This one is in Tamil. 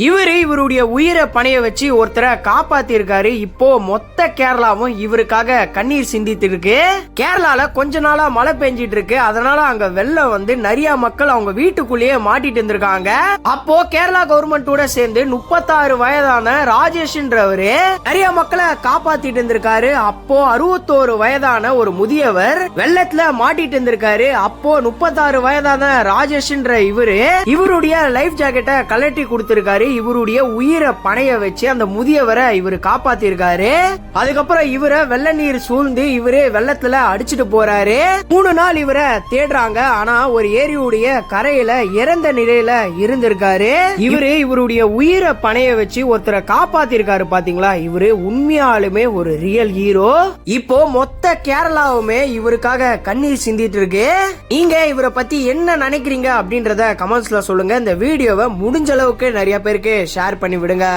இவருடைய உயிரை பணைய வச்சு ஒருத்தரை காப்பாத்திருக்காரு. இப்போ மொத்த கேரளாவும் இவருக்காக கண்ணீர் சிந்தித்து இருக்கு. கேரளால கொஞ்ச நாளா மழை பெஞ்சிட்டு இருக்கு. அதனால அங்க வெள்ளம் வந்து நிறைய மக்கள் அவங்க வீட்டுக்குள்ளேயே மாட்டிட்டு இருந்திருக்காங்க. அப்போ கேரளா கவர்மெண்டோட சேர்ந்து 36 வயதான ராஜேஷ்ன்றவரு நிறைய மக்களை காப்பாத்திட்டு இருந்திருக்காரு. அப்போ 61 வயதான ஒரு முதியவர் வெள்ளத்துல மாட்டிட்டு இருந்திருக்காரு. அப்போ 36 வயதான ராஜேஷ்ன்ற இவருடைய லைஃப் ஜாக்கெட்டை கலட்டி கொடுத்திருக்காரு. இவருடைய உயிரை பணைய வச்சு அந்த முதியவரை இவரு காப்பாத்திருக்காரு. அதுக்கப்புறம் இவரை வெள்ள நீர் சூழ்ந்து இவரு வெள்ளத்துல அடிச்சுட்டு போறாரு. 3 நாள் இவரை தேடுறாங்க. ஆனா ஒரு ஏரியுடைய கரையில இறந்த நிலையில இருந்திருக்காரு. இவருடைய உயிரை பணைய வச்சு ஒருத்தரை காப்பாத்திருக்காரு. பாத்தீங்களா, இவரு உண்மையாலுமே ஒரு ரியல் ஹீரோ. இப்போ மொத்த கேரளாவுமே இவருக்காக கண்ணீர் சிந்திட்டு இருக்கு. நீங்க இவரை பத்தி என்ன நினைக்கிறீங்க அப்படின்றத கமெண்ட்ஸ்ல சொல்லுங்க. இந்த வீடியோவை முடிஞ்ச அளவுக்கு நிறைய பேருக்கு ஷேர் பண்ணி விடுங்க.